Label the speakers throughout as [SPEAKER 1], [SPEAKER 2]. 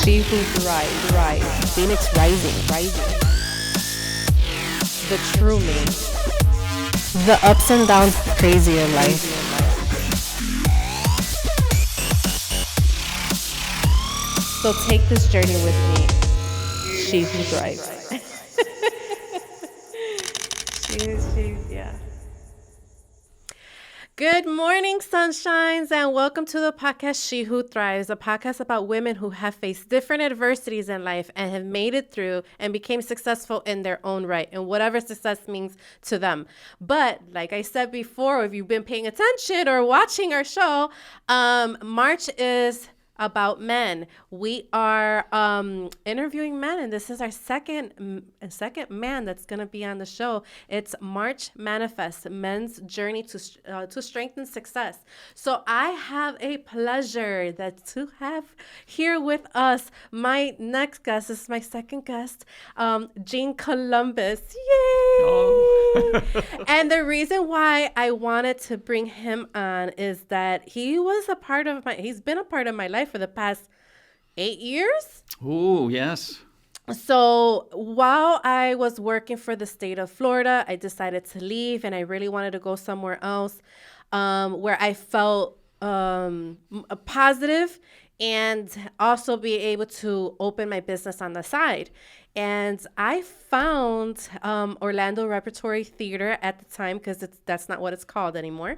[SPEAKER 1] She who thrives. Phoenix rising. The true me. The ups and downs crazy in life. So take this journey with me. She who thrives. Yeah. Good morning, sunshines, and welcome to the podcast She Who Thrives, a podcast about women who have faced different adversities in life and have made it through and became successful in their own right, and whatever success means to them. But like I said before, if you've been paying attention or watching our show, March is about men. We are interviewing men, and this is our second man that's going to be on the show. It's March Manifest, Men's Journey to Strengthen Success. So I have a pleasure to have here with us my next guest. This is my second guest, Gene Columbus. Yay! Oh. And the reason why I wanted to bring him on is that he's been a part of my life for the past 8 years.
[SPEAKER 2] Oh, yes.
[SPEAKER 1] So while I was working for the state of Florida, I decided to leave, and I really wanted to go somewhere else where I felt positive and also be able to open my business on the side. And I found Orlando Repertory Theater at the time, because that's not what it's called anymore.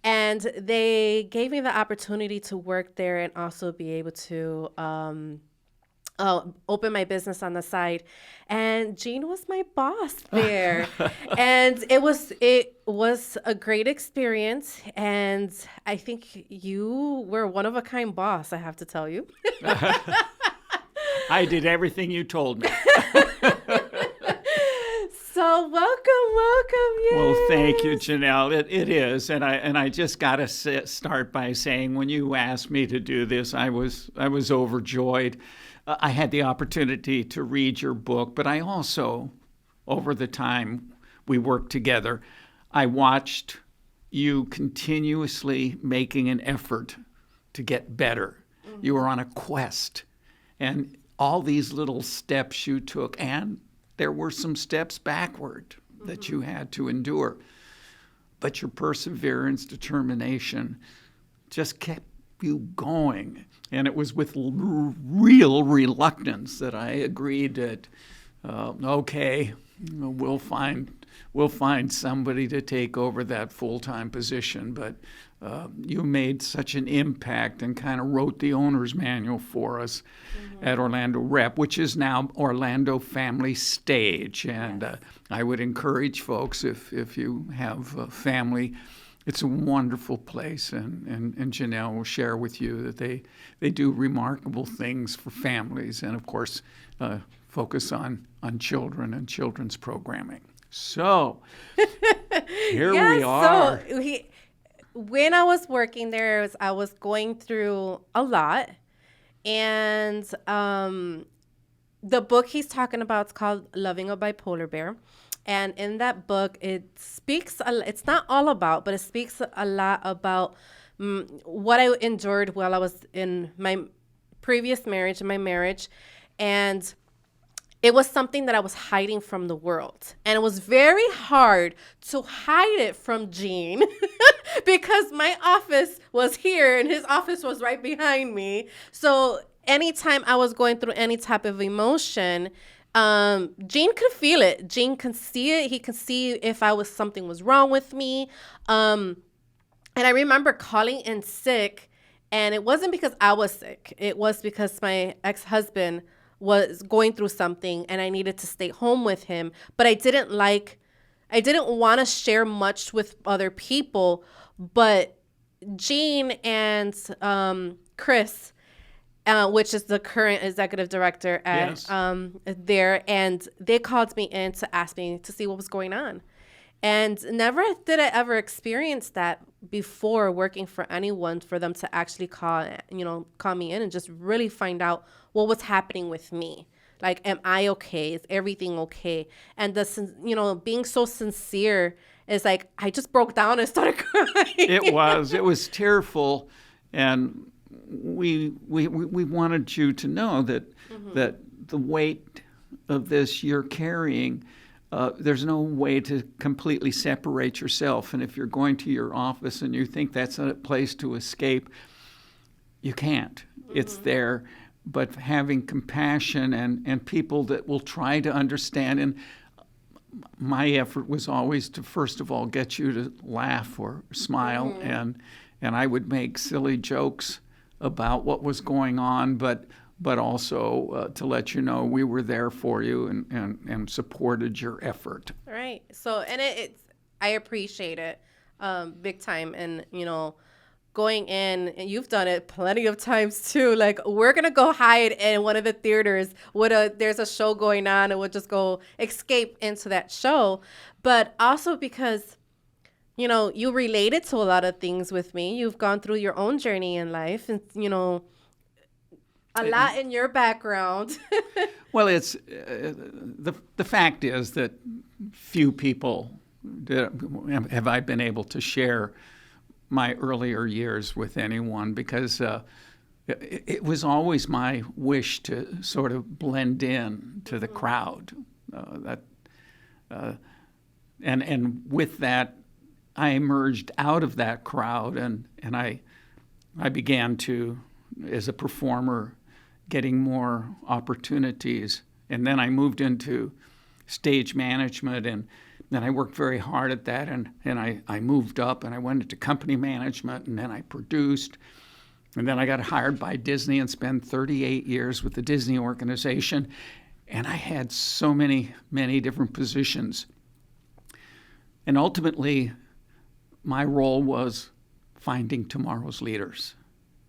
[SPEAKER 1] And they gave me the opportunity to work there and also be able to open my business on the side. And Gene was my boss there. And it was a great experience. And I think you were one of a kind boss, I have to tell you.
[SPEAKER 2] I did everything you told me.
[SPEAKER 1] So welcome. Yay.
[SPEAKER 2] Well, thank you, Janelle. It is, and I just got to start by saying, when you asked me to do this, I was overjoyed. I had the opportunity to read your book, but I also, over the time we worked together, I watched you continuously making an effort to get better. Mm-hmm. You were on a quest, and all these little steps you took, and there were some steps backward that you had to endure. But your perseverance, determination just kept you going. And it was with real reluctance that I agreed that, okay, we'll find somebody to take over that full-time position. But you made such an impact and kind of wrote the owner's manual for us at Orlando Rep, which is now Orlando Family Stage. And yes. I would encourage folks, if you have a family, it's a wonderful place. And Janelle will share with you that they do remarkable things for families, and of course focus on children and children's programming. So here we are.
[SPEAKER 1] So when I was working there, I was going through a lot. And the book he's talking about is called Loving a Bipolar Bear. And in that book, it's not all about, but it speaks a lot about what I endured while I was in my previous marriage, and it was something that I was hiding from the world. And it was very hard to hide it from Gene because my office was here and his office was right behind me. So anytime I was going through any type of emotion, Gene could feel it. Gene can see it. He could see if something was wrong with me. And I remember calling in sick, and it wasn't because I was sick. It was because my ex-husband was going through something and I needed to stay home with him. But I didn't want to share much with other people. But Gene and Chris, which is the current executive director at there, and they called me in to ask me to see what was going on. And never did I ever experience that before working for anyone, for them to actually call me in and just really find out what was happening with me. Like, am I okay? Is everything okay? And being so sincere is like, I just broke down and started crying.
[SPEAKER 2] It was tearful. And we wanted you to know that that the weight of this you're carrying, there's no way to completely separate yourself. And if you're going to your office and you think that's a place to escape, you can't. It's there. But having compassion and people that will try to understand. And my effort was always to, first of all, get you to laugh or smile. And I would make silly jokes about what was going on, but also to let you know we were there for you and supported your effort.
[SPEAKER 1] Right. So, and it's, I appreciate it big time. And, going in, and you've done it plenty of times too. Like, we're going to go hide in one of the theaters there's a show going on, and we'll just go escape into that show. But also because, you related to a lot of things with me. You've gone through your own journey in life, and, a lot in your background.
[SPEAKER 2] Well, it's the fact is that few people have I been able to share my earlier years with anyone, because it was always my wish to sort of blend in to the crowd. And with that, I emerged out of that crowd, and I began to, as a performer, getting more opportunities. And then I moved into stage management, and then I worked very hard at that, and I moved up, and I went into company management, and then I produced. And then I got hired by Disney and spent 38 years with the Disney organization. And I had so many different positions. And ultimately, my role was finding tomorrow's leaders,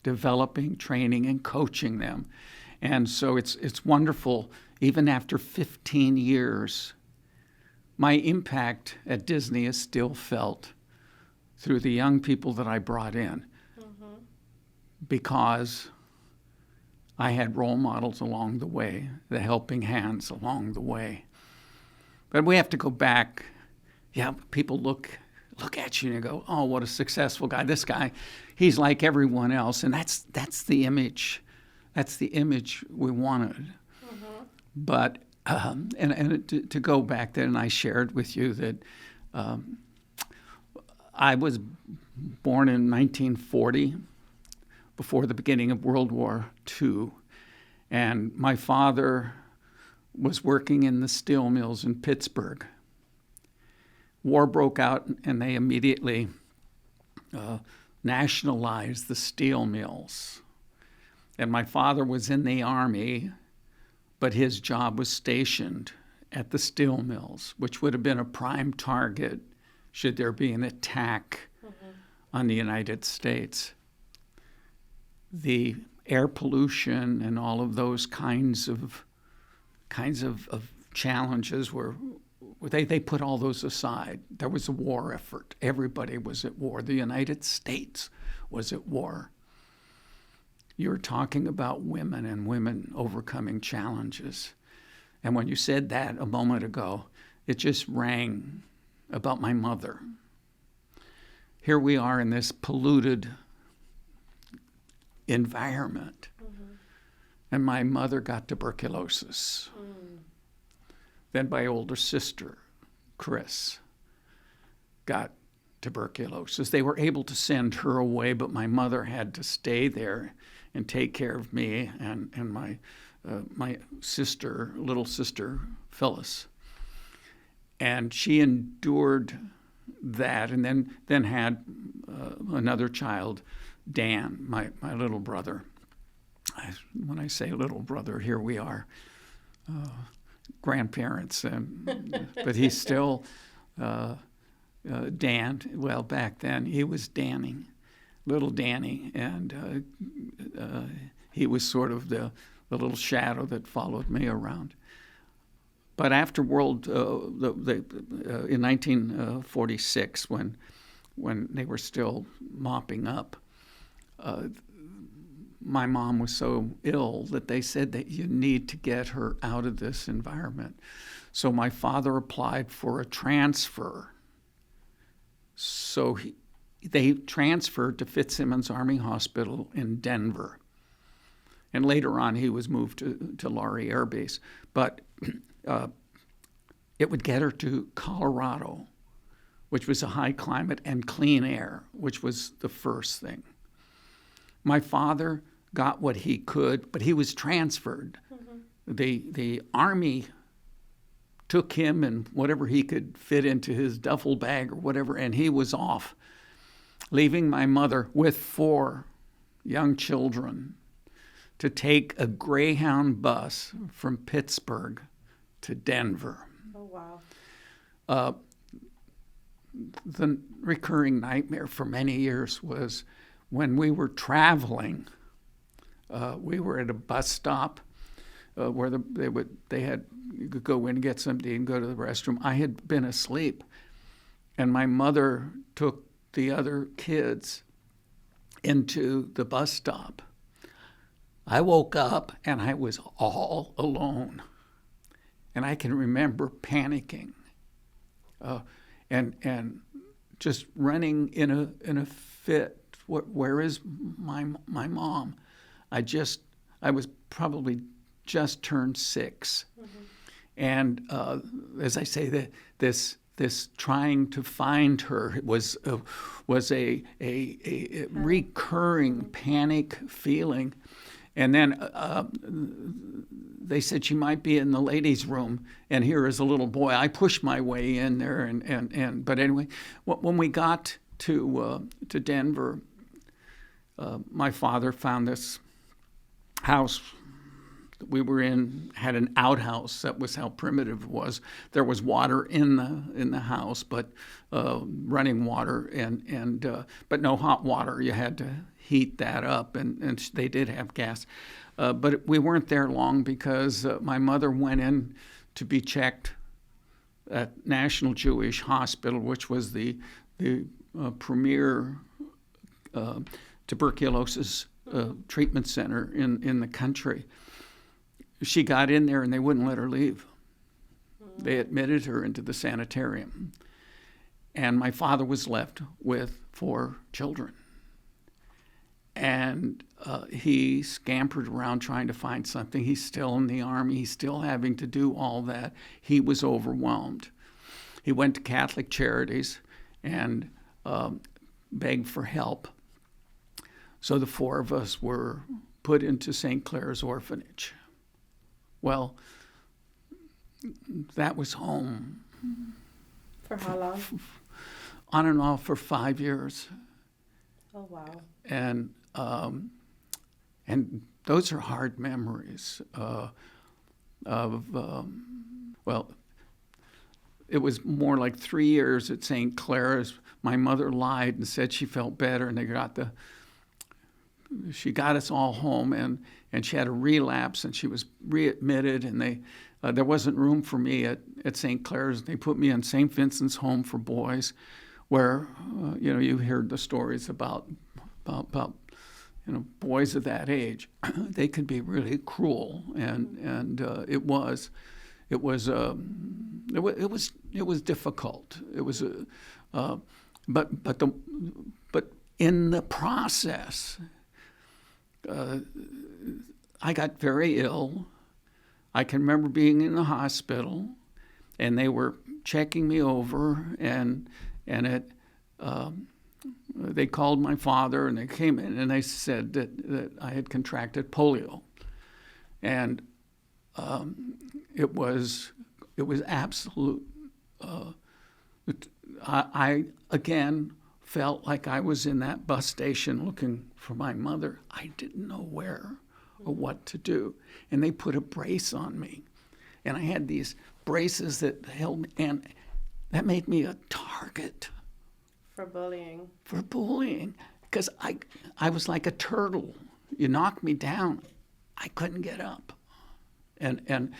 [SPEAKER 2] developing, training, and coaching them. And so it's wonderful. Even after 15 years, my impact at Disney is still felt through the young people that I brought in, because I had role models along the way, the helping hands along the way. But we have to go back. Yeah, people look at you and go, oh, what a successful guy. This guy, he's like everyone else. And that's the image. That's the image we wanted. But to go back there, and I shared with you that I was born in 1940, before the beginning of World War II, and my father was working in the steel mills in Pittsburgh. War broke out, and they immediately nationalized the steel mills. And my father was in the Army, but his job was stationed at the steel mills, which would have been a prime target should there be an attack on the United States. The air pollution and all of those kinds of challenges they put all those aside. There was a war effort. Everybody was at war. The United States was at war. You're talking about women and women overcoming challenges. And when you said that a moment ago, it just rang about my mother. Here we are in this polluted environment. And my mother got tuberculosis. Then my older sister, Chris, got tuberculosis. They were able to send her away, but my mother had to stay there and take care of me and my little sister, Phyllis. And she endured that, and then had another child, Dan, my little brother. When I say little brother, here we are, grandparents, but he's still Dan. Well, back then he was Danning, little Danny, and he was sort of the little shadow that followed me around. But after in 1946, when they were still mopping up, my mom was so ill that they said that you need to get her out of this environment. So my father applied for a transfer. So they transferred to Fitzsimmons Army Hospital in Denver. And later on, he was moved to Laurie Air Base. But it would get her to Colorado, which was a high climate, and clean air, which was the first thing. My father got what he could, but he was transferred. The Army took him and whatever he could fit into his duffel bag or whatever, and he was off, leaving my mother with 4 young children to take a Greyhound bus from Pittsburgh to Denver.
[SPEAKER 1] Oh, wow.
[SPEAKER 2] The recurring nightmare for many years was when we were traveling, we were at a bus stop where you could go in and get something and go to the restroom. I had been asleep, and my mother took the other kids into the bus stop. I woke up and I was all alone, and I can remember panicking and just running in a fit. Where is my mom? I was probably just turned 6. And as I say, this trying to find her was a recurring panic feeling. And then they said she might be in the ladies' room, and here is a little boy. I pushed my way in there, but anyway, when we got to Denver, my father found this house that we were in, had an outhouse. That was how primitive it was. There was water in the house, but running water, but no hot water. You had to heat that up, and they did have gas. But we weren't there long because my mother went in to be checked at National Jewish Hospital, which was the premier tuberculosis treatment center in the country. She got in there and they wouldn't let her leave. They admitted her into the sanitarium. And my father was left with 4 children. And he scampered around trying to find something. He's still in the Army. He's still having to do all that. He was overwhelmed. He went to Catholic Charities and begged for help. So the 4 of us were put into St. Clair's orphanage. Well, that was home.
[SPEAKER 1] For how long?
[SPEAKER 2] On and off for 5 years.
[SPEAKER 1] Oh, wow.
[SPEAKER 2] And those are hard memories well, it was more like 3 years at St. Clair's. My mother lied and said she felt better, and she got us all home, and she had a relapse, and she was readmitted, and there wasn't room for me at St. Clair's. They put me in St. Vincent's Home for Boys, where you heard the stories about boys of that age. They could be really cruel, and it was difficult. It was but in the process, I got very ill. I can remember being in the hospital, and they were checking me over, and they called my father, and they came in, and they said that I had contracted polio, and it was absolute. I again felt like I was in that bus station looking for my mother. I didn't know where or what to do, and they put a brace on me, and I had these braces that held me, and that made me a target.
[SPEAKER 1] For bullying.
[SPEAKER 2] For bullying, because I was like a turtle. You knocked me down, I couldn't get up, and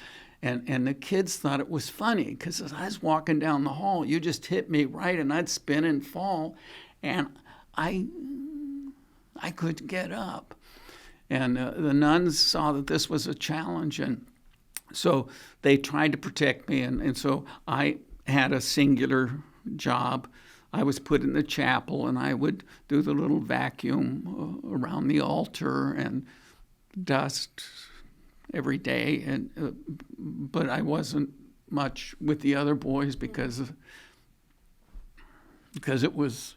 [SPEAKER 2] the kids thought it was funny because as I was walking down the hall, you just hit me right, and I'd spin and fall, and I couldn't get up, and the nuns saw that this was a challenge, and so they tried to protect me, and so I had a singular job. I was put in the chapel, and I would do the little vacuum around the altar and dust every day. But I wasn't much with the other boys because it was.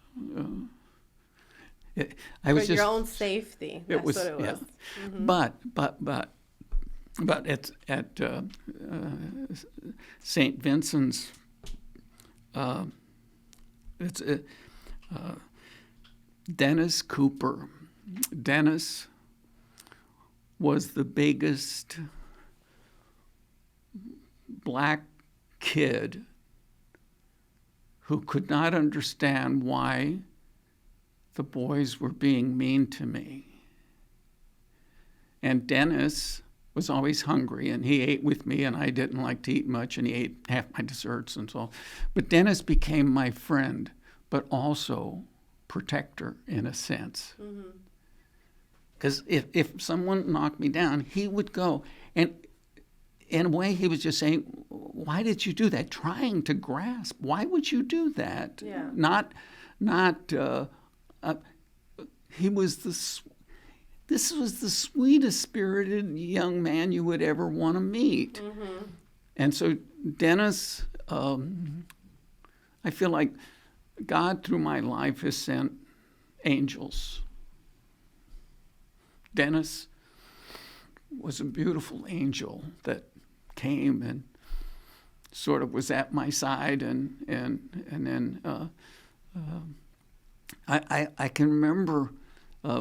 [SPEAKER 2] I was
[SPEAKER 1] for
[SPEAKER 2] just
[SPEAKER 1] your own safety. That's what it was.
[SPEAKER 2] Yeah. But at St. Vincent's, it's Dennis Cooper. Dennis was the biggest black kid who could not understand why the boys were being mean to me. And Dennis was always hungry, and he ate with me, and I didn't like to eat much, and he ate half my desserts and so on. But Dennis became my friend, but also protector in a sense. Because if someone knocked me down, he would go. And in a way, he was just saying, why did you do that? Trying to grasp. Why would you do that?
[SPEAKER 1] Yeah.
[SPEAKER 2] He was this was the sweetest spirited young man you would ever want to meet. And so Dennis, I feel like God through my life has sent angels. Dennis was a beautiful angel that came and sort of was at my side, and then I can remember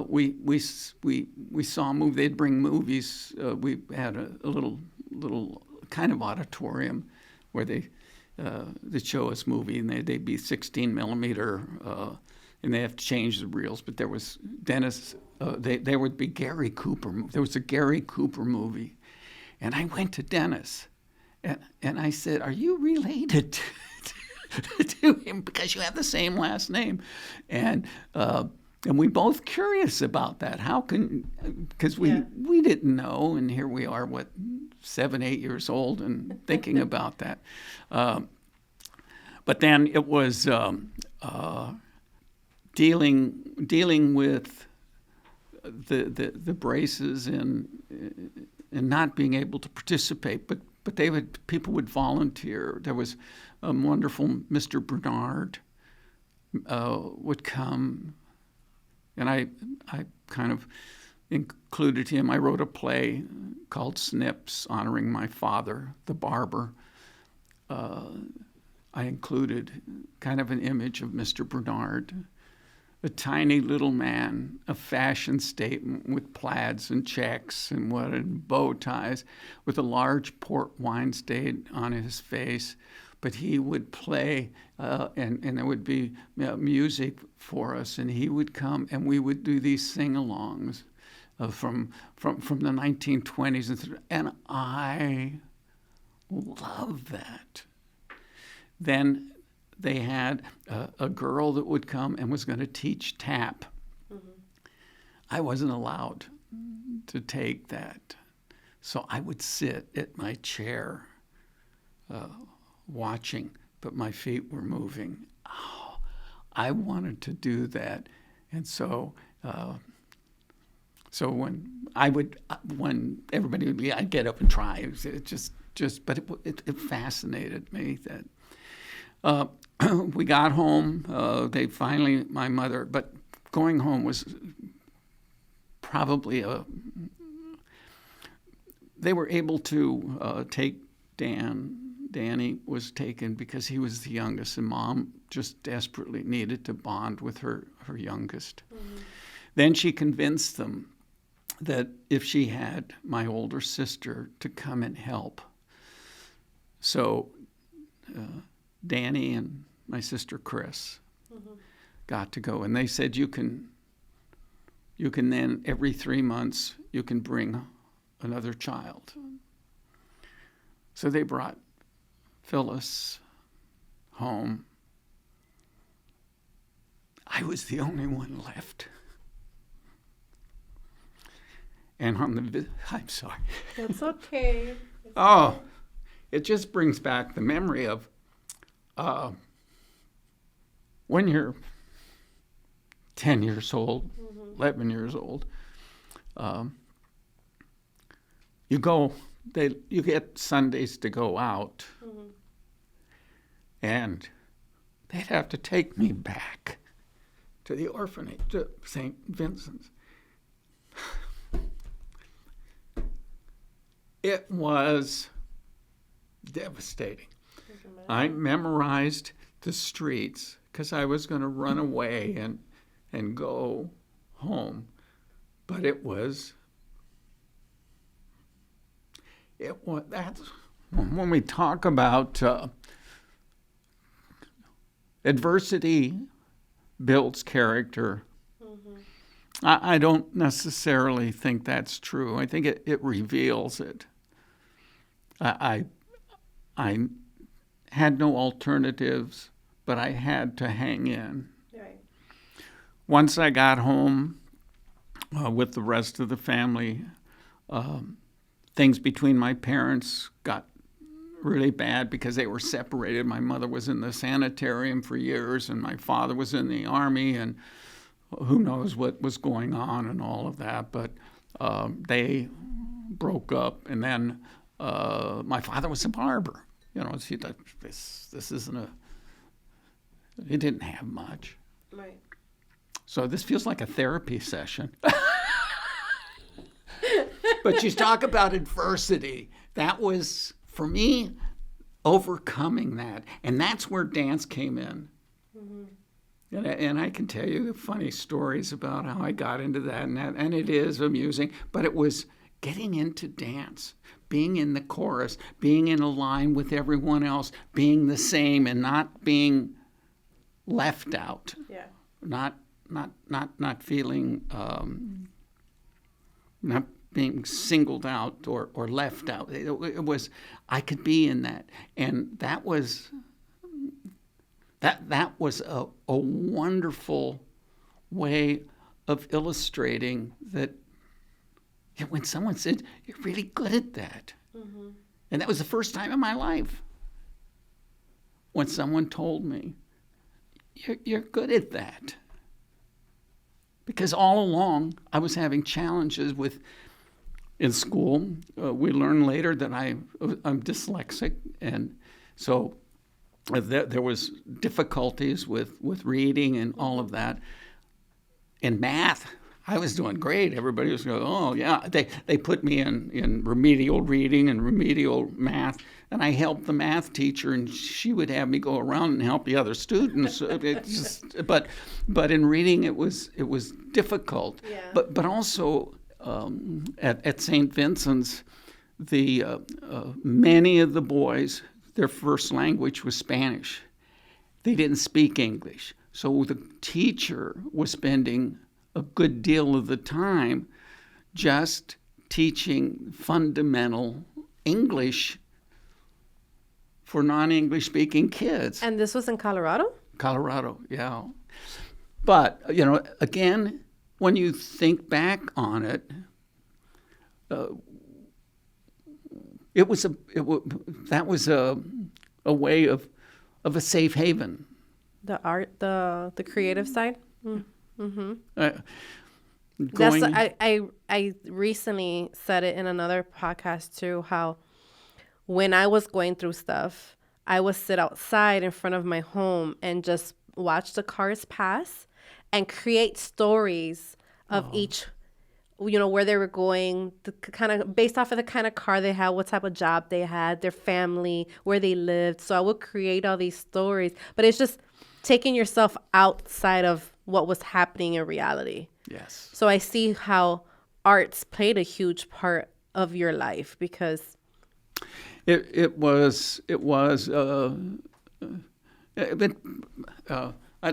[SPEAKER 2] we saw a movie. They'd bring movies. We had a little kind of auditorium where they'd show us movie, and they'd be 16 millimeter, and they have to change the reels. But there was Dennis. There would be Gary Cooper. There was a Gary Cooper movie, and I went to Dennis, and I said, "Are you related to him because you have the same last name?" And we both curious about that. How can, because we didn't know, and here we are, 7, 8 years old, and thinking about that. But then it was dealing with the braces and not being able to participate, but people would volunteer. There was a wonderful Mr. Bernard would come, and I kind of included him. I wrote a play called Snips, honoring my father, the barber. I included kind of an image of Mr. Bernard, a tiny little man, a fashion statement with plaids and checks and bow ties, with a large port wine stain on his face. But he would play, and there would be music for us, and he would come, and we would do these sing-alongs from the 1920s, and I love that. Then they had a girl that would come and was going to teach tap. I wasn't allowed to take that. So I would sit at my chair watching, but my feet were moving. Oh, I wanted to do that. And so when everybody would be, I'd get up and try. But it fascinated me that we got home. My mother, but going home was probably they were able to take Danny was taken because he was the youngest, and Mom just desperately needed to bond with her youngest. Then she convinced them that if she had my older sister to come and help. So Danny and my sister Chris got to go, and they said you can then every 3 months you can bring another child. So they brought Phyllis home. I was the only one left. And I'm sorry.
[SPEAKER 1] That's okay.
[SPEAKER 2] It just brings back the memory of when you're 10 years old, 11 years old, you get Sundays to go out, and they'd have to take me back to the orphanage, to St. Vincent's. It was devastating. I memorized the streets because I was going to run away and go home. But that's when we talk about adversity builds character. I don't necessarily think that's true. I think it reveals it. I had no alternatives, but I had to hang in.
[SPEAKER 1] Right.
[SPEAKER 2] Once I got home with the rest of the family, things between my parents got really bad because they were separated. My mother was in the sanitarium for years, and my father was in the Army, and who knows what was going on and all of that. But they broke up, and then my father was a barber. You know, this isn't he didn't have much.
[SPEAKER 1] Right.
[SPEAKER 2] So this feels like a therapy session. But you talk about adversity. That was, for me, overcoming that. And that's where dance came in. And I can tell you funny stories about how I got into that, and it is amusing. But it was getting into dance, being in the chorus, being in a line with everyone else, being the same and not being left out.
[SPEAKER 1] Yeah.
[SPEAKER 2] Not feeling, not being singled out or left out. It was, I could be in that. And that was a wonderful way of illustrating that when someone said, "You're really good at that." And that was the first time in my life when someone told me, you're good at that. Because all along, I was having challenges in school. We learned later that I'm dyslexic, and so there was difficulties with reading and all of that. In math, I was doing great. Everybody was going, "Oh, yeah." They put me in remedial reading and remedial math, and I helped the math teacher, and she would have me go around and help the other students. But in reading, it was difficult.
[SPEAKER 1] Yeah.
[SPEAKER 2] But also at St. Vincent's, many of the boys, their first language was Spanish. They didn't speak English, so the teacher was spending a good deal of the time just teaching fundamental English for non-English speaking kids.
[SPEAKER 1] And this was in Colorado?
[SPEAKER 2] Colorado, yeah. But, again, when you think back on it, that was a way of a safe haven.
[SPEAKER 1] The art, the creative side? Mm-hmm.
[SPEAKER 2] Going,
[SPEAKER 1] I recently said it in another podcast too, how when I was going through stuff, I would sit outside in front of my home and just watch the cars pass and create stories of each, where they were going, the kind of based off of the kind of car they had, what type of job they had, their family, where they lived. So I would create all these stories, but it's just taking yourself outside of what was happening in reality.
[SPEAKER 2] yes.
[SPEAKER 1] So I see how arts played a huge part of your life because
[SPEAKER 2] I'd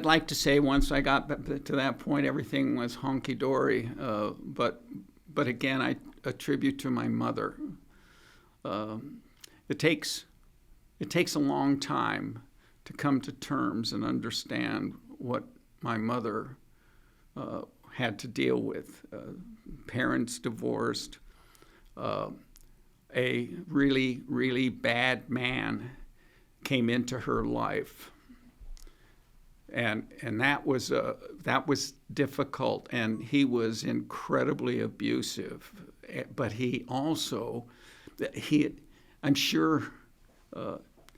[SPEAKER 2] like to say once I got to that point, everything was honky-dory. But again, I attribute to my mother. It takes a long time to come to terms and understand what my mother had to deal with. Parents divorced. A really, really bad man came into her life. and that was difficult, and he was incredibly abusive. But he also, I'm sure.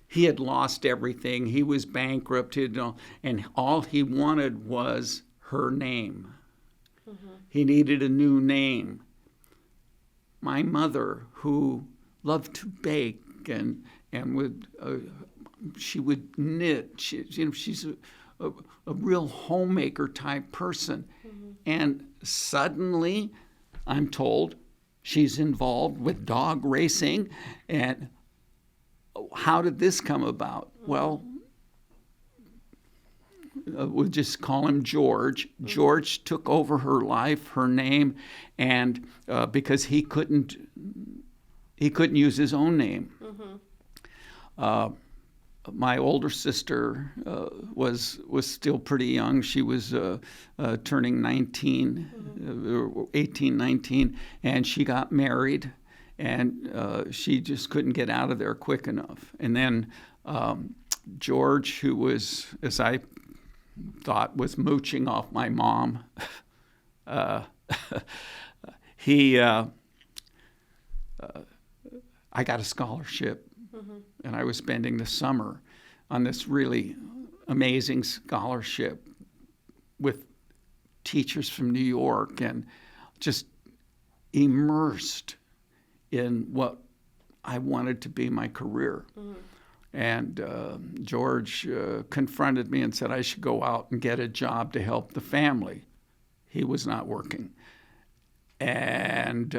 [SPEAKER 2] He had lost everything. He was bankrupted, and all he wanted was her name. Mm-hmm. He needed a new name. My mother, who loved to bake and would she would knit. She's a real homemaker type person, mm-hmm. and suddenly, I'm told, she's involved with dog racing. And how did this come about? Well, we'll just call him George. Mm-hmm. George took over her life, her name, and because he couldn't use his own name. Mm-hmm. My older sister was still pretty young. She was turning 19, mm-hmm. 18, 19, and she got married. And she just couldn't get out of there quick enough. And then George, who was, as I thought, was mooching off my mom, I got a scholarship, mm-hmm. and I was spending the summer on this really amazing scholarship with teachers from New York, and just immersed in what I wanted to be my career. Mm-hmm. And George confronted me and said I should go out and get a job to help the family. He was not working. And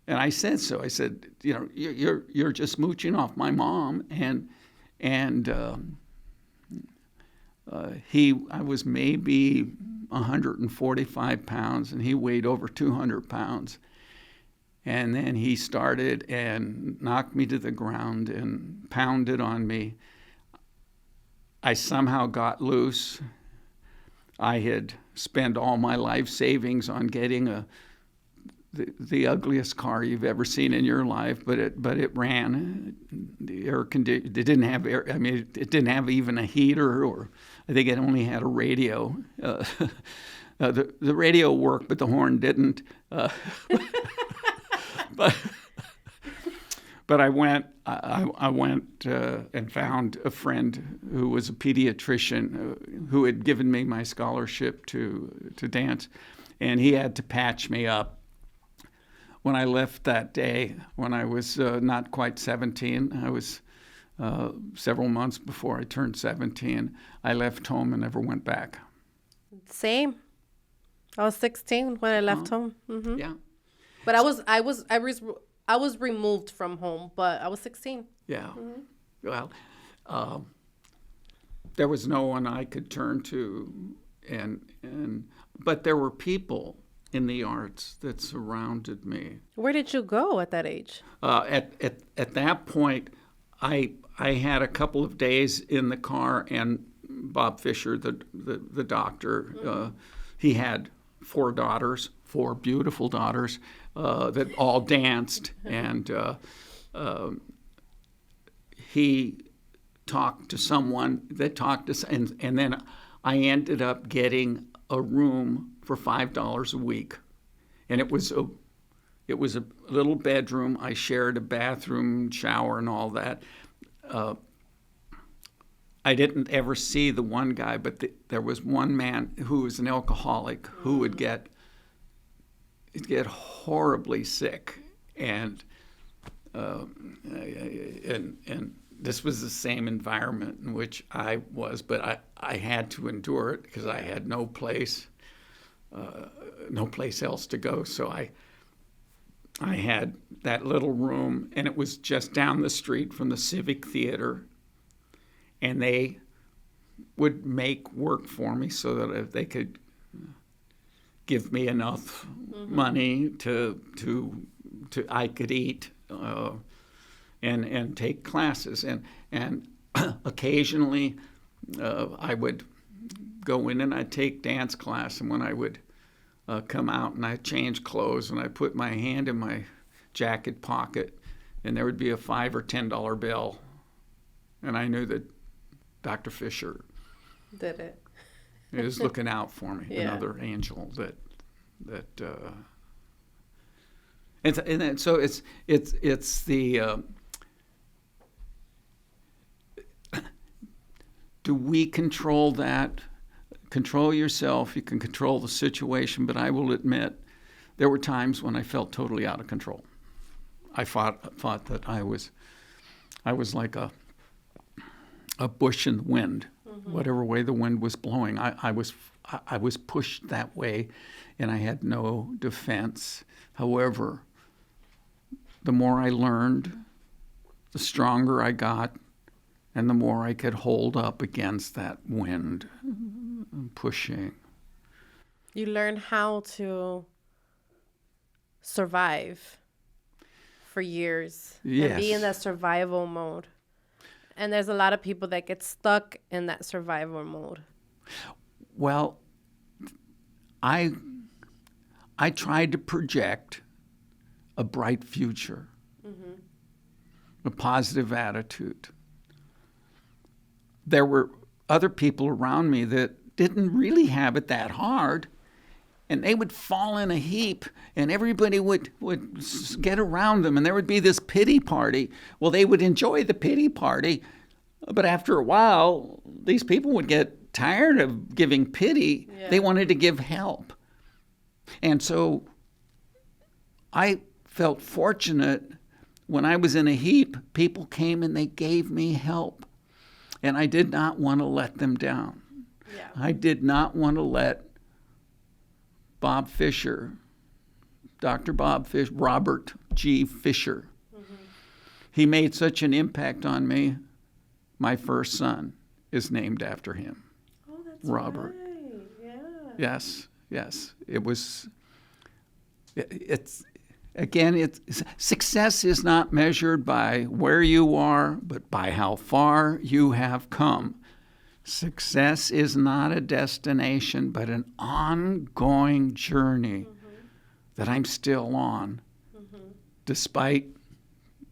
[SPEAKER 2] I said so. I said, you're just mooching off my mom. I was maybe 145 pounds, and he weighed over 200 pounds. And then he started and knocked me to the ground and pounded on me. I somehow got loose. I had spent all my life savings on getting the ugliest car you've ever seen in your life, but it ran. The air condition. It didn't have air. I mean, it didn't have even a heater, or I think it only had a radio. The radio worked, but the horn didn't. But I went and found a friend who was a pediatrician who had given me my scholarship to dance, and he had to patch me up. When I left that day, when I was not quite 17, I was several months before I turned 17, I left home and never went back.
[SPEAKER 1] Same. I was 16 when I left home. Mm-hmm.
[SPEAKER 2] Yeah.
[SPEAKER 1] But I was removed from home, but I was 16.
[SPEAKER 2] Yeah. Mm-hmm. Well, there was no one I could turn to, but there were people in the arts that surrounded me.
[SPEAKER 1] Where did you go at that age?
[SPEAKER 2] At that point, I had a couple of days in the car, and Bob Fisher, the doctor, mm-hmm. He had 4 daughters, 4 beautiful daughters. That all danced, and he talked to someone that talked to, and then I ended up getting a room for $5 a week, and it was a little bedroom. I shared a bathroom, shower, and all that. I didn't ever see the one guy, but there was one man who was an alcoholic who would get horribly sick, and this was the same environment in which I was, but I had to endure it because I had no place else to go. So I had that little room, and it was just down the street from the Civic Theater, and they would make work for me so that if they could give me enough mm-hmm. money to I could eat and take classes, and occasionally I would go in and I'd take dance class, and when I would come out and I'd change clothes and I put my hand in my jacket pocket, and there would be a $5 or $10 bill, and I knew that Dr. Fisher
[SPEAKER 1] Did it?
[SPEAKER 2] It was looking out for me.
[SPEAKER 1] Yeah.
[SPEAKER 2] Another angel that so it's the do we control that? Control yourself. You can control the situation, but I will admit there were times when I felt totally out of control. I thought that I was like a bush in the wind. Whatever way the wind was blowing, I was pushed that way, and I had no defense. However, the more I learned, the stronger I got, and the more I could hold up against that wind pushing.
[SPEAKER 1] You learn how to survive for years and be in that survival mode. And there's a lot of people that get stuck in that survival mode.
[SPEAKER 2] Well, I tried to project a bright future, a positive attitude. There were other people around me that didn't really have it that hard, and they would fall in a heap, and everybody would get around them, and there would be this pity party. Well, they would enjoy the pity party, but after a while, these people would get tired of giving pity. Yeah. They wanted to give help. And so I felt fortunate when I was in a heap, people came and they gave me help. And I did not want to let them down. Yeah. I did not want to let Bob Fisher, Dr. Bob Fisher, Robert G. Fisher. He made such an impact on me. My first son is named after him.
[SPEAKER 1] Oh, that's
[SPEAKER 2] Robert.
[SPEAKER 1] Right. Yeah.
[SPEAKER 2] Yes. It's success is not measured by where you are, but by how far you have come. Success is not a destination, but an ongoing journey that I'm still on, despite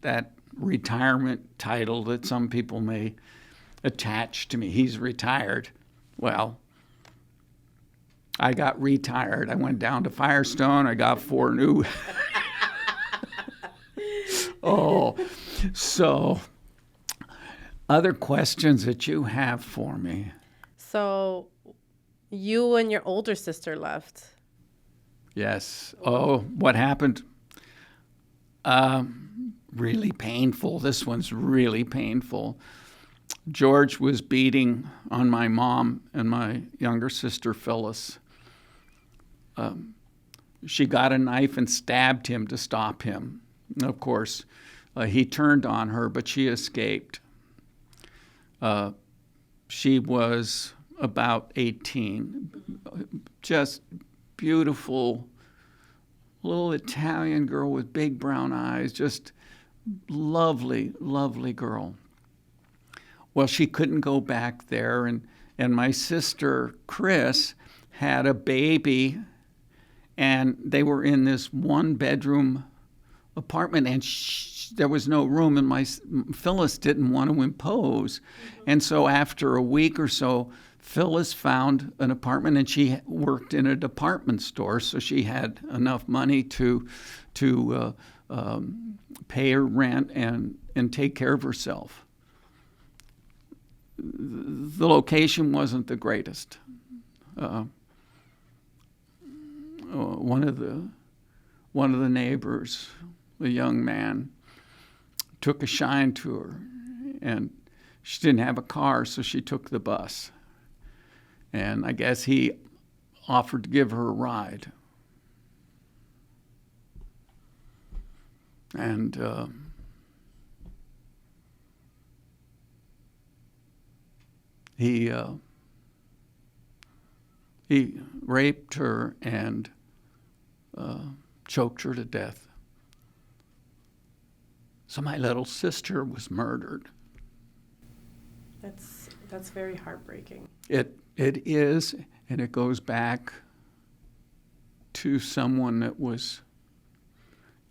[SPEAKER 2] that retirement title that some people may attach to me. He's retired. Well, I got retired. I went down to Firestone. I got 4 new. So other questions that you have for me?
[SPEAKER 1] So you and your older sister left.
[SPEAKER 2] Yes. Oh, what happened? Really painful. This one's really painful. George was beating on my mom and my younger sister, Phyllis. She got a knife and stabbed him to stop him. Of course, he turned on her, but she escaped. She was about 18. Just beautiful little Italian girl with big brown eyes. Just lovely, lovely girl. Well, she couldn't go back there, and my sister, Chris, had a baby, and they were in this one-bedroom apartment, and there was no room, and Phyllis didn't want to impose. And so after a week or so, Phyllis found an apartment, and she worked in a department store, so she had enough money to pay her rent and take care of herself. The location wasn't the greatest. One of the neighbors, a young man, took a shine to her, and she didn't have a car, so she took the bus. And I guess he offered to give her a ride. And he raped her and choked her to death. So my little sister was murdered.
[SPEAKER 1] That's very heartbreaking.
[SPEAKER 2] It is, and it goes back to someone that was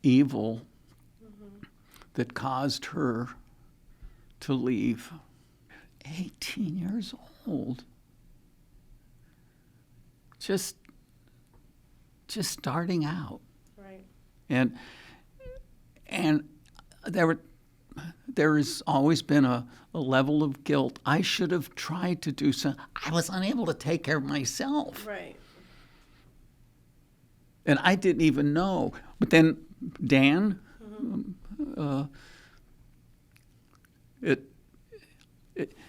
[SPEAKER 2] evil, that caused her to leave. 18 years old. just starting out.
[SPEAKER 1] Right.
[SPEAKER 2] And there has always been a level of guilt. I should have tried to do something. I was unable to take care of myself.
[SPEAKER 1] Right.
[SPEAKER 2] And I didn't even know. But then Dan,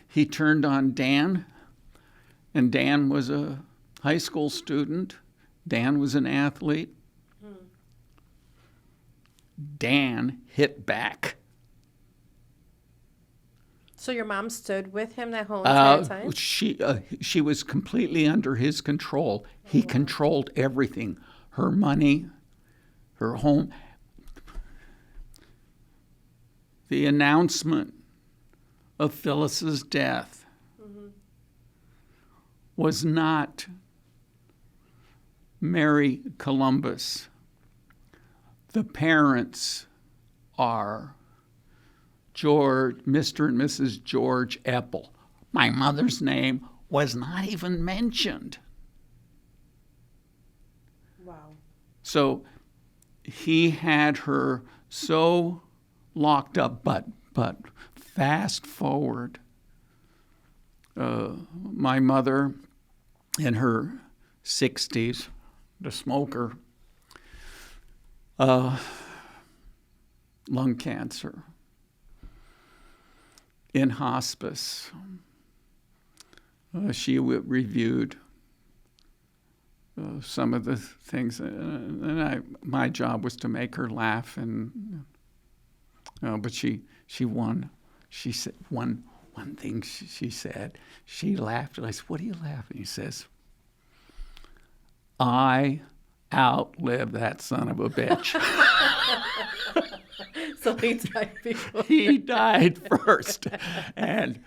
[SPEAKER 2] he turned on Dan, and Dan was a high school student. Dan was an athlete. Dan hit back.
[SPEAKER 1] So your mom stood with him that whole entire time?
[SPEAKER 2] She was completely under his control. He controlled everything. Her money, her home. The announcement of Phyllis's death was not Mary Columbus. The parents are Mr. and Mrs. George Epple. My mother's name was not even mentioned.
[SPEAKER 1] Wow.
[SPEAKER 2] So he had her so locked up, but fast forward. My mother in her 60s, the smoker, lung cancer, in hospice. She reviewed some of the things, and my job was to make her laugh, and but she won. She said one thing. She said, she laughed, and I said, "What are you laughing?" He says, "I outlived that son of a bitch."
[SPEAKER 1] So he died before.
[SPEAKER 2] He died first, and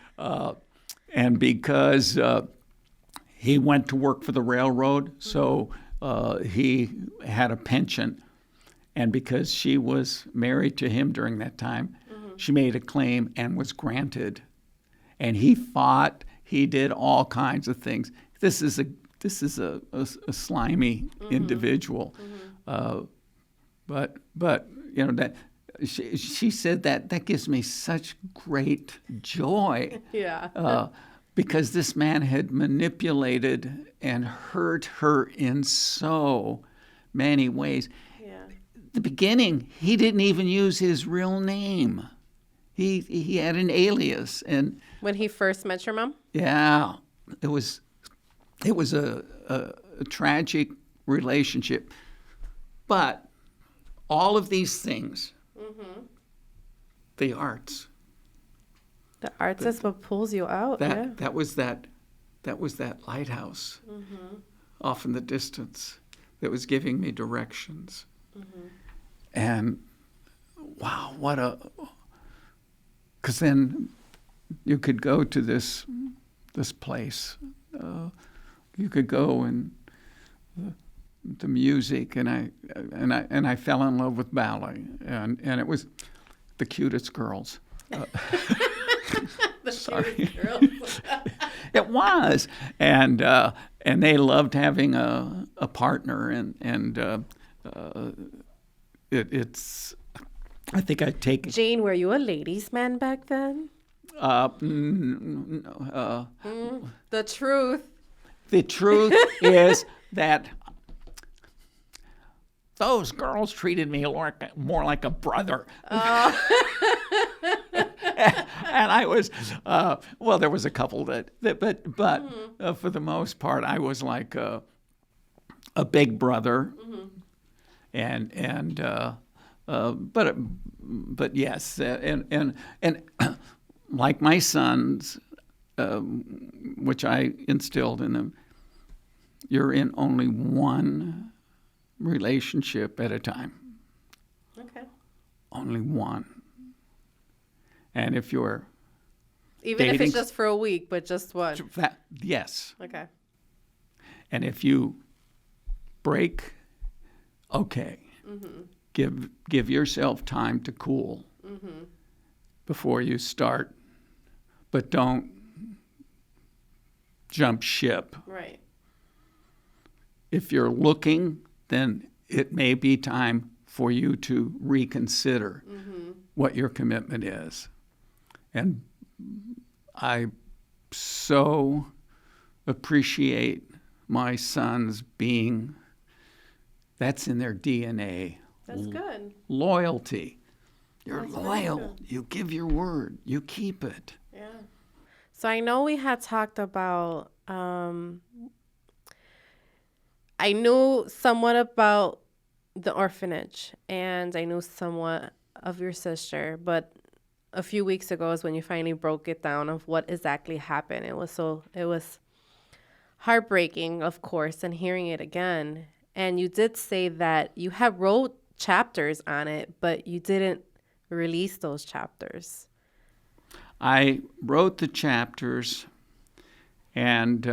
[SPEAKER 2] because he went to work for the railroad, so he had a pension, and because she was married to him during that time, she made a claim and was granted. And he fought. He did all kinds of things. This is a slimy individual, but you know that. She said that gives me such great joy.
[SPEAKER 1] Yeah.
[SPEAKER 2] Because this man had manipulated and hurt her in so many ways.
[SPEAKER 1] Yeah.
[SPEAKER 2] The beginning, he didn't even use his real name. He had an alias, and
[SPEAKER 1] When he first met your mom?
[SPEAKER 2] yeah, it was a tragic relationship. But all of these things, the arts.
[SPEAKER 1] The arts is what pulls you out.
[SPEAKER 2] That was that lighthouse off in the distance that was giving me directions. And wow, because then you could go to this place. You could go and the music, and I fell in love with ballet, and it was the cutest girls. Sorry. It was, and they loved having a partner, and it's. I think I'd take.
[SPEAKER 1] Jane, were you a ladies' man back then? The truth.
[SPEAKER 2] The truth is that those girls treated me more like a brother. And I was, well, there was a couple but for the most part, I was like a big brother, but yes, and like my sons, which I instilled in them, you're in only one relationship at a time.
[SPEAKER 1] Okay.
[SPEAKER 2] Only one. And if you're
[SPEAKER 1] Even if it's just for a week, but just one.
[SPEAKER 2] Yes.
[SPEAKER 1] Okay.
[SPEAKER 2] And if you break, okay. Give yourself time to cool before you start, but don't jump ship.
[SPEAKER 1] Right.
[SPEAKER 2] if you're looking, then it may be time for you to reconsider what your commitment is. And I so appreciate my sons being, that's in their DNA.
[SPEAKER 1] That's good.
[SPEAKER 2] Loyalty. You're
[SPEAKER 1] That's
[SPEAKER 2] loyal. You give your word. You keep it.
[SPEAKER 1] Yeah. So I know we had talked about, I knew somewhat about the orphanage, and I knew somewhat of your sister, but a few weeks ago is when you finally broke it down of what exactly happened. It was heartbreaking, of course, and hearing it again. And you did say that you had wrote chapters on it, but you didn't release those chapters.
[SPEAKER 2] I wrote the chapters and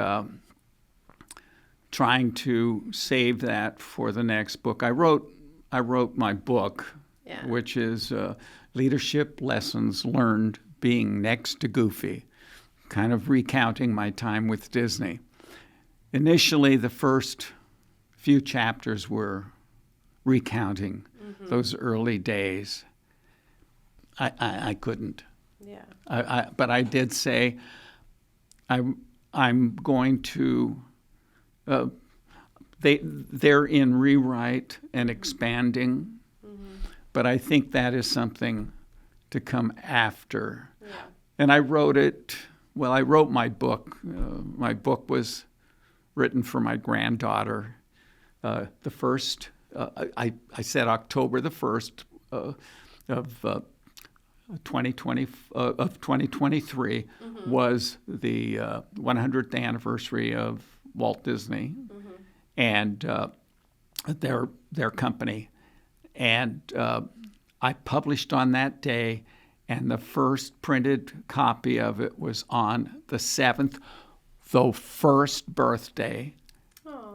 [SPEAKER 2] trying to save that for the next book. I wrote my book, which is Leadership Lessons Learned Being Next to Goofy, kind of recounting my time with Disney. Initially, the first few chapters were recounting those early days. I couldn't.
[SPEAKER 1] Yeah.
[SPEAKER 2] But I did say I'm going to. They're in rewrite and expanding, but I think that is something to come after.
[SPEAKER 1] Yeah.
[SPEAKER 2] And I wrote it. Well, I wrote my book. My book was written for my granddaughter. The first, I said October the 1st of 2023 was the 100th anniversary of Walt Disney and their company. And I published on that day, and the first printed copy of it was on the 7th, the first birthday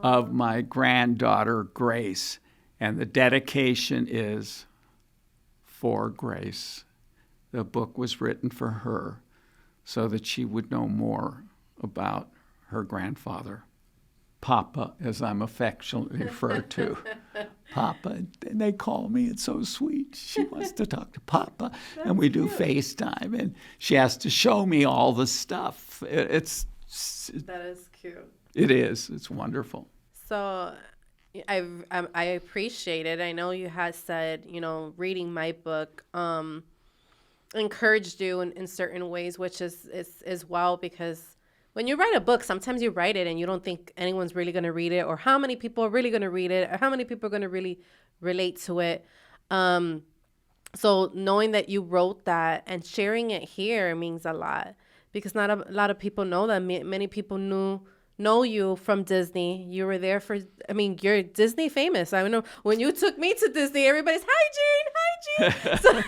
[SPEAKER 2] of my granddaughter, Grace. And the dedication is for Grace. The book was written for her so that she would know more about her grandfather. Papa, as I'm affectionately referred to. Papa, and they call me. It's so sweet. She wants to talk to Papa, and we do FaceTime, and she has to show me all the stuff.
[SPEAKER 1] That is cute.
[SPEAKER 2] It is. It's wonderful.
[SPEAKER 1] So I appreciate it. I know you had said, reading my book encouraged you in certain ways, which is well, because when you write a book, sometimes you write it and you don't think anyone's really going to read it, or how many people are really going to read it, or how many people are going to really relate to it. So knowing that you wrote that and sharing it here means a lot, because not a lot of people know that. Many people know you from Disney. You were there you're Disney famous. I know when you took me to Disney, everybody's, hi, Jean. So,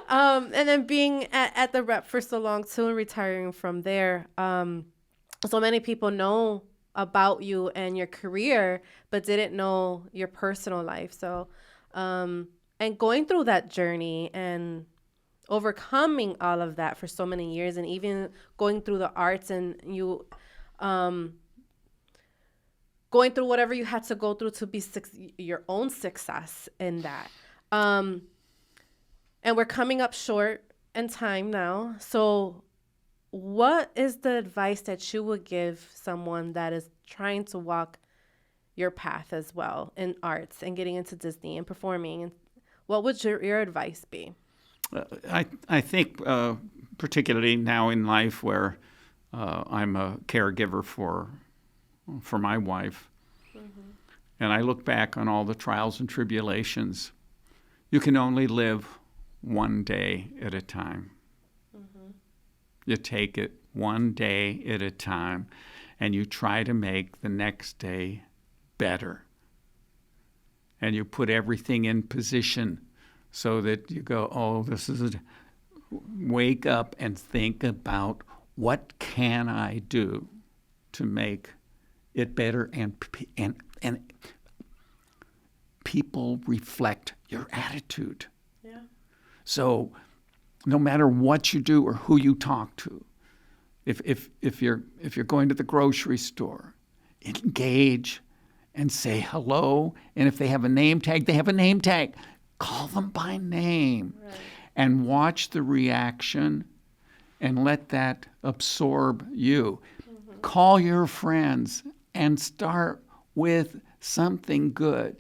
[SPEAKER 1] and then being at the Rep for so long too, and retiring from there. So many people know about you and your career, but didn't know your personal life. So, and going through that journey and overcoming all of that for so many years, and even going through the arts, and you going through whatever you had to go through to be your own success in that. And we're coming up short in time now. So what is the advice that you would give someone that is trying to walk your path as well in arts and getting into Disney and performing? And what would your advice be?
[SPEAKER 2] I think particularly now in life where I'm a caregiver for my wife, and I look back on all the trials and tribulations, you can only live one day at a time. You take it one day at a time, and you try to make the next day better. And you put everything in position so that you go, wake up and think about, what can I do to make it better? And people reflect your attitude.
[SPEAKER 1] Yeah. So
[SPEAKER 2] no matter what you do or who you talk to, if you're going to the grocery store, engage and say hello. And if they have a name tag, they have a name tag. Call them by name and watch the reaction and let that absorb you. Call your friends and start with something good.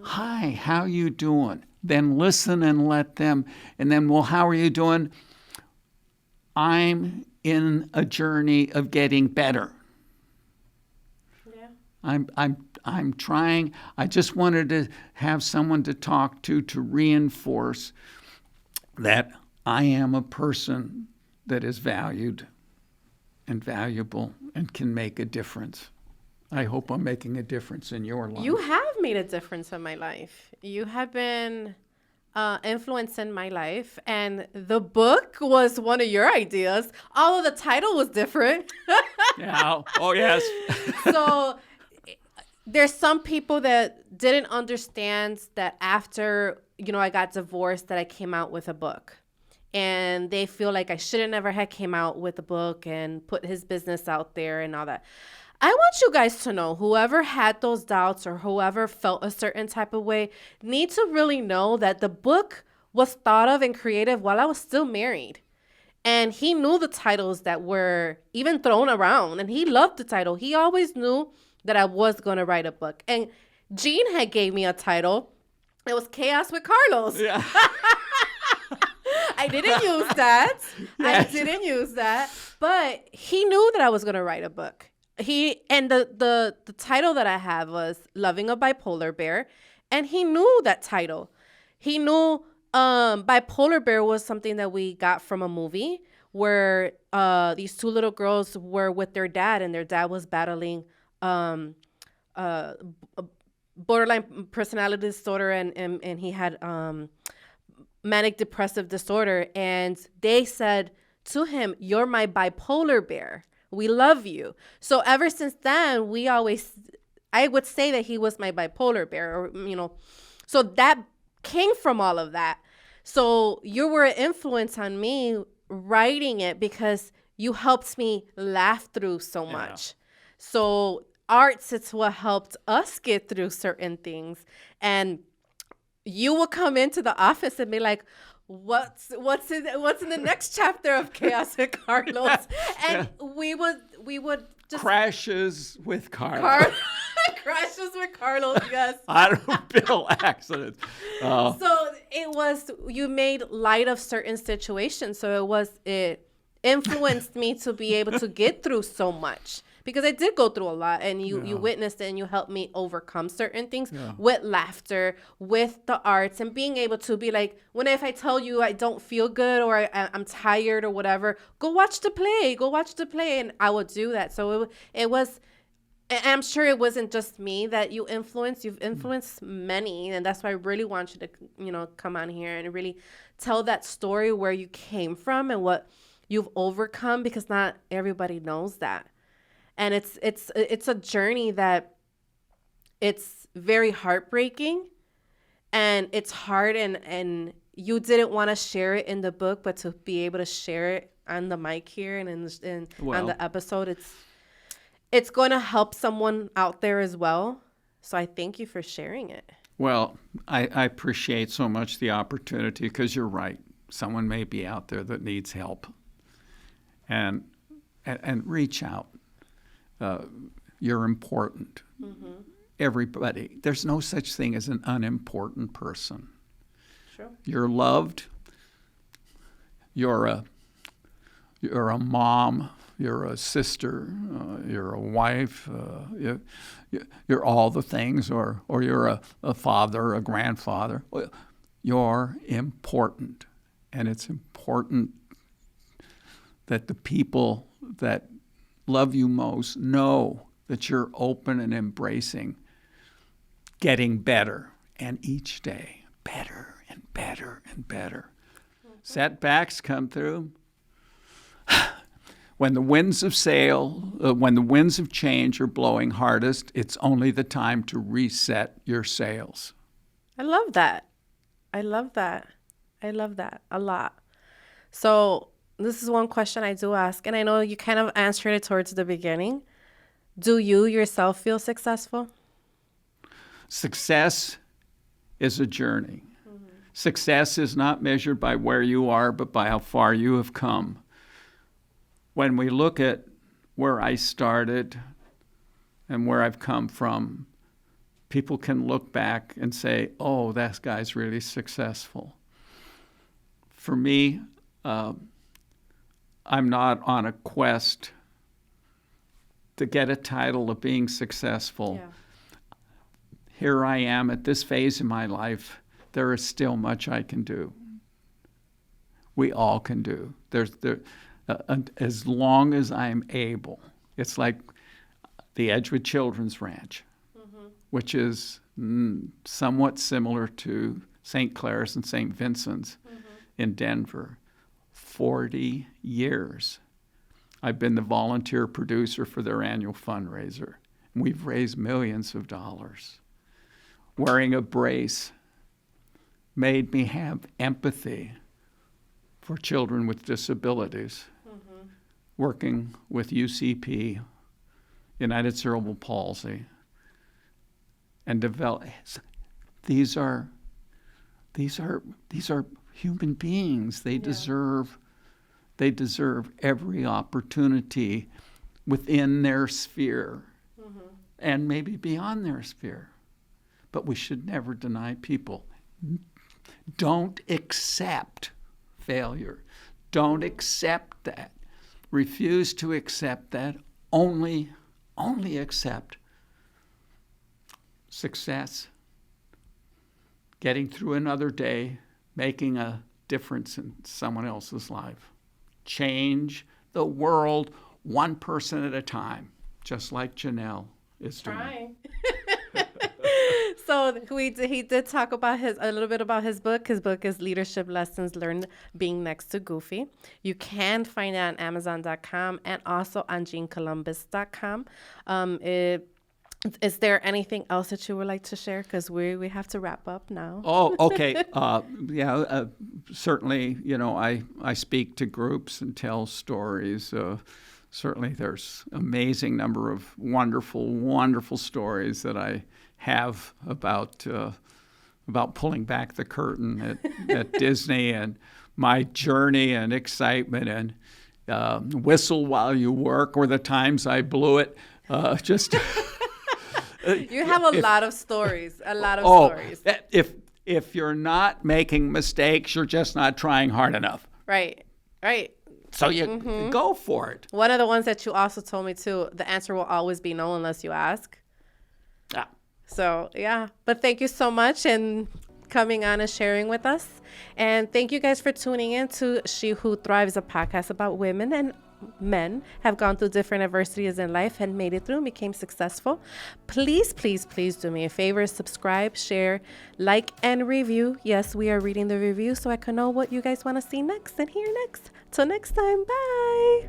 [SPEAKER 2] Hi, how you doing? Then listen and let them, and then, well, how are you doing? I'm in a journey of getting better. Yeah. I'm trying. I just wanted to have someone to talk to reinforce that I am a person that is valued and valuable and can make a difference. I hope I'm making a difference in your life.
[SPEAKER 1] You have made a difference in my life. You have been influence in my life, and the book was one of your ideas, although the title was different.
[SPEAKER 2] Yeah. Oh, yes.
[SPEAKER 1] So there's some people that didn't understand that after, I got divorced, that I came out with a book. And they feel like I should have never had came out with a book and put his business out there and all that. I want you guys to know, whoever had those doubts or whoever felt a certain type of way, need to really know that the book was thought of and created while I was still married. And he knew the titles that were even thrown around, and he loved the title. He always knew that I was going to write a book. And Jean had gave me a title. It was Chaos with Carlos. Yeah. I didn't use that. Yes. I didn't use that. But he knew that I was going to write a book. The title that I have was Loving a Bipolar Bear. And he knew that title. He knew Bipolar Bear was something that we got from a movie where these two little girls were with their dad, and their dad was battling borderline personality disorder, and he had manic depressive disorder. And they said to him, "You're my bipolar bear. We love you." So ever since then, I would say that he was my bipolar bear, or, so that came from all of that. So you were an influence on me writing it because you helped me laugh through so much. So arts, it's what helped us get through certain things. And you will come into the office and be like, what's in the next chapter of Chaos with Carlos? And we would just
[SPEAKER 2] crashes with Carlos.
[SPEAKER 1] Crashes with Carlos, yes.
[SPEAKER 2] Automobile accidents.
[SPEAKER 1] So it was, you made light of certain situations. So it influenced me to be able to get through so much. Because I did go through a lot, and you witnessed it, and you helped me overcome certain things with laughter, with the arts, and being able to be like, if I tell you I don't feel good or I'm tired or whatever, go watch the play, and I would do that. So it was, and I'm sure it wasn't just me that you influenced. You've influenced many, and that's why I really want you to, come on here and really tell that story, where you came from and what you've overcome, because not everybody knows that. And it's a journey that it's very heartbreaking, and it's hard, and you didn't want to share it in the book, but to be able to share it on the mic here and on the episode, it's going to help someone out there as well. So I thank you for sharing it.
[SPEAKER 2] Well, I appreciate so much the opportunity, because you're right. Someone may be out there that needs help, and reach out. You're important. Mm-hmm. Everybody. There's no such thing as an unimportant person. Sure. You're loved. You're a mom. You're a sister. You're a wife. You're all the things, or you're a father, a grandfather. You're important, and it's important that the people that love you most know that you're open and embracing getting better, and each day better and better and better. Mm-hmm. Setbacks come through. When the winds of change are blowing hardest, it's only the time to reset your sails.
[SPEAKER 1] I love that a lot. So this is one question I do ask, and I know you kind of answered it towards the beginning. Do you yourself feel successful?
[SPEAKER 2] Success is a journey. Success is not measured by where you are, but by how far you have come. When we look at where I started and where I've come from, people can look back and say, oh, that guy's really successful. For me, I'm not on a quest to get a title of being successful.
[SPEAKER 1] Yeah.
[SPEAKER 2] Here I am at this phase in my life. There is still much I can do. We all can do. As long as I'm able. It's like the Edgewood Children's Ranch, which is somewhat similar to St. Clair's and St. Vincent's in Denver. 40 years. I've been the volunteer producer for their annual fundraiser. We've raised millions of dollars. Wearing a brace made me have empathy for children with disabilities. Working with UCP, United Cerebral Palsy, and develop. These are human beings. They deserve every opportunity within their sphere and maybe beyond their sphere. But we should never deny people. Don't accept failure. Don't accept that. Refuse to accept that. Only accept success, getting through another day, making a difference in someone else's life. Change the world one person at a time, just like Janelle is doing.
[SPEAKER 1] Trying. So he did talk about a little bit about his book. His book is Leadership Lessons Learned Being Next to Goofy. You can find it on Amazon.com and also on GeneColumbus.com. Is there anything else that you would like to share? Because we have to wrap up now.
[SPEAKER 2] Oh, okay. Certainly, I speak to groups and tell stories. Certainly there's amazing number of wonderful, wonderful stories that I have about pulling back the curtain at Disney and my journey and excitement and whistle while you work, or the times I blew it.
[SPEAKER 1] You have a lot of stories. Stories.
[SPEAKER 2] If you're not making mistakes, you're just not trying hard enough.
[SPEAKER 1] Right.
[SPEAKER 2] So you go for it.
[SPEAKER 1] One of the ones that you also told me too, the answer will always be no unless you ask.
[SPEAKER 2] Yeah.
[SPEAKER 1] So, yeah. But thank you so much and coming on and sharing with us. And thank you guys for tuning in to She Who Thrives, a podcast about women and men have gone through different adversities in life and made it through and became successful. Please, please, please do me a favor. Subscribe, share, like, and review. Yes, we are reading the reviews so I can know what you guys want to see next and hear next. Till next time. Bye.